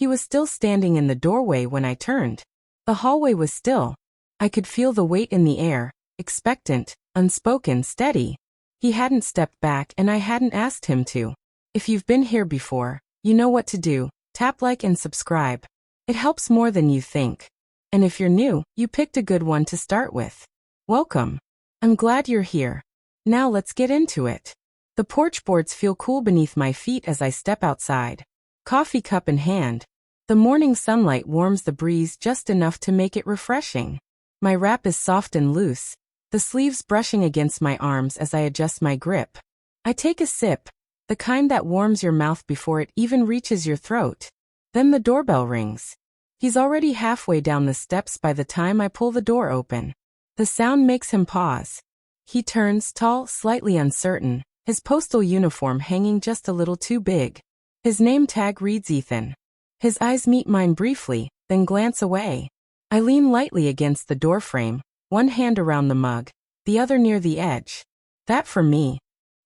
He was still standing in the doorway when I turned. The hallway was still. I could feel the weight in the air, expectant, unspoken, steady. He hadn't stepped back and I hadn't asked him to. If you've been here before, you know what to do. Tap like and subscribe. It helps more than you think. And if you're new, you picked a good one to start with. Welcome. I'm glad you're here. Now let's get into it. The porch boards feel cool beneath my feet as I step outside. Coffee cup in hand. The morning sunlight warms the breeze just enough to make it refreshing. My wrap is soft and loose, the sleeves brushing against my arms as I adjust my grip. I take a sip, the kind that warms your mouth before it even reaches your throat. Then the doorbell rings. He's already halfway down the steps by the time I pull the door open. The sound makes him pause. He turns, tall, slightly uncertain, his postal uniform hanging just a little too big. His name tag reads Ethan. His eyes meet mine briefly, then glance away. I lean lightly against the doorframe, one hand around the mug, the other near the edge. That for me.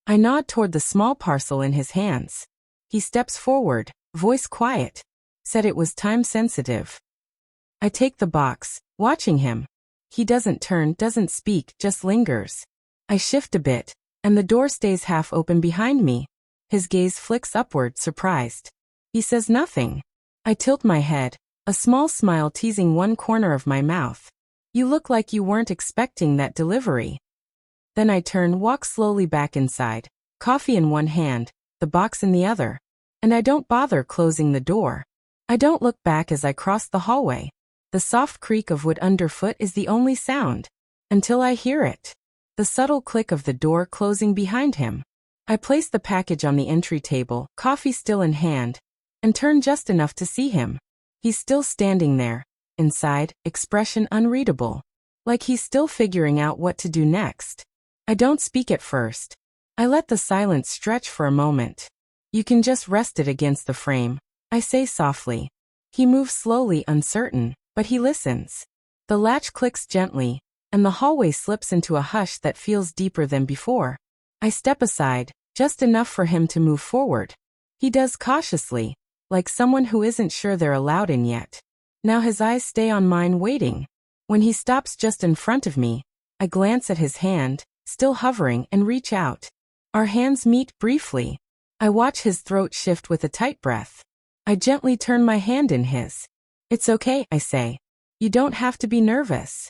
I nod toward the small parcel in his hands. He steps forward, voice quiet. Said it was time sensitive. I take the box, watching him. He doesn't turn, doesn't speak, just lingers. I shift a bit, and the door stays half open behind me. His gaze flicks upward, surprised. He says nothing. I tilt my head, a small smile teasing one corner of my mouth. You look like you weren't expecting that delivery. Then I turn, walk slowly back inside, coffee in one hand, the box in the other. And I don't bother closing the door. I don't look back as I cross the hallway. The soft creak of wood underfoot is the only sound. Until I hear it. The subtle click of the door closing behind him. I place the package on the entry table, coffee still in hand, and turn just enough to see him. He's still standing there, inside, expression unreadable. Like he's still figuring out what to do next. I don't speak at first. I let the silence stretch for a moment. You can just rest it against the frame, I say softly. He moves slowly, uncertain, but he listens. The latch clicks gently, and the hallway slips into a hush that feels deeper than before. I step aside, just enough for him to move forward. He does cautiously, like someone who isn't sure they're allowed in yet. Now his eyes stay on mine, waiting. When he stops just in front of me, I glance at his hand, still hovering, and reach out. Our hands meet briefly. I watch his throat shift with a tight breath. I gently turn my hand in his. It's okay, I say. You don't have to be nervous.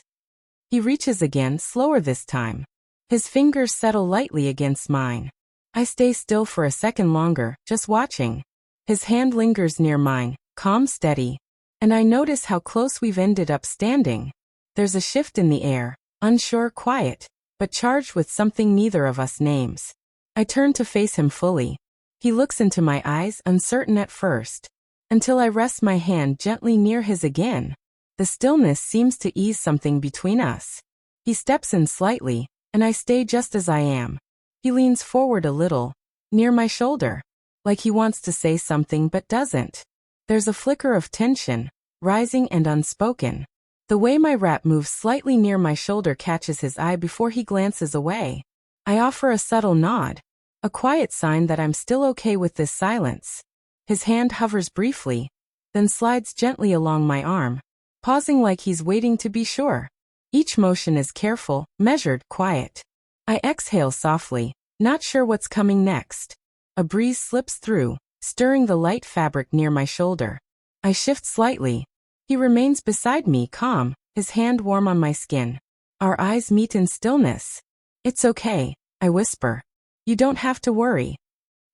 He reaches again, slower this time. His fingers settle lightly against mine. I stay still for a second longer, just watching. His hand lingers near mine, calm, steady. And I notice how close we've ended up standing. There's a shift in the air, unsure, quiet, but charged with something neither of us names. I turn to face him fully. He looks into my eyes, uncertain at first. Until I rest my hand gently near his again. The stillness seems to ease something between us. He steps in slightly, and I stay just as I am. He leans forward a little, near my shoulder. Like he wants to say something but doesn't. There's a flicker of tension, rising and unspoken. The way my wrap moves slightly near my shoulder catches his eye before he glances away. I offer a subtle nod, a quiet sign that I'm still okay with this silence. His hand hovers briefly, then slides gently along my arm, pausing like he's waiting to be sure. Each motion is careful, measured, quiet. I exhale softly, not sure what's coming next. A breeze slips through, stirring the light fabric near my shoulder. I shift slightly. He remains beside me, calm, his hand warm on my skin. Our eyes meet in stillness. It's okay, I whisper. You don't have to worry.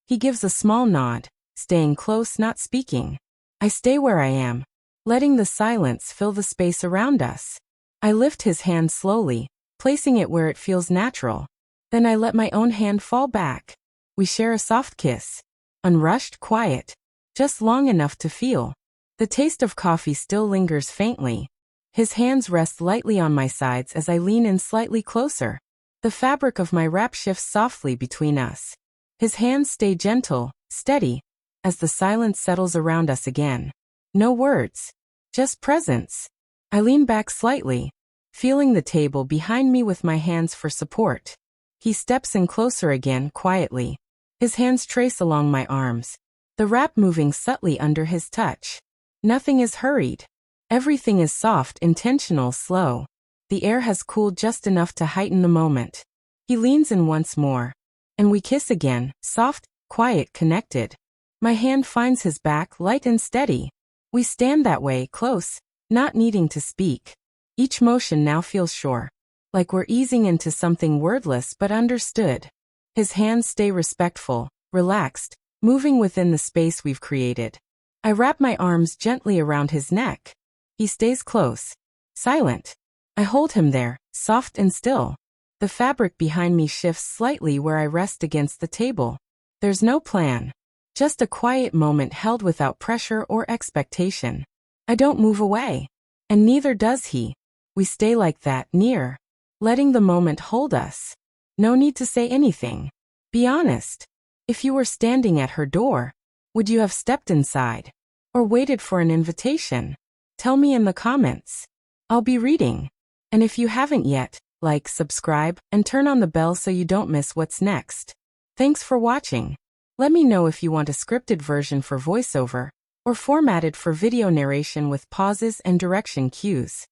He gives a small nod, staying close, not speaking. I stay where I am, letting the silence fill the space around us. I lift his hand slowly, placing it where it feels natural. Then I let my own hand fall back. We share a soft kiss. Unrushed, quiet. Just long enough to feel. The taste of coffee still lingers faintly. His hands rest lightly on my sides as I lean in slightly closer. The fabric of my wrap shifts softly between us. His hands stay gentle, steady, as the silence settles around us again. No words. Just presence. I lean back slightly, feeling the table behind me with my hands for support. He steps in closer again, quietly. His hands trace along my arms, the wrap moving subtly under his touch. Nothing is hurried. Everything is soft, intentional, slow. The air has cooled just enough to heighten the moment. He leans in once more. And we kiss again, soft, quiet, connected. My hand finds his back, light and steady. We stand that way, close, not needing to speak. Each motion now feels sure. Like we're easing into something wordless but understood. His hands stay respectful, relaxed, moving within the space we've created. I wrap my arms gently around his neck. He stays close, silent. I hold him there, soft and still. The fabric behind me shifts slightly where I rest against the table. There's no plan. Just a quiet moment held without pressure or expectation. I don't move away. And neither does he. We stay like that, near. Letting the moment hold us. No need to say anything. Be honest. If you were standing at her door, would you have stepped inside? Or waited for an invitation? Tell me in the comments. I'll be reading. And if you haven't yet, like, subscribe, and turn on the bell so you don't miss what's next. Thanks for watching. Let me know if you want a scripted version for voiceover, or formatted for video narration with pauses and direction cues.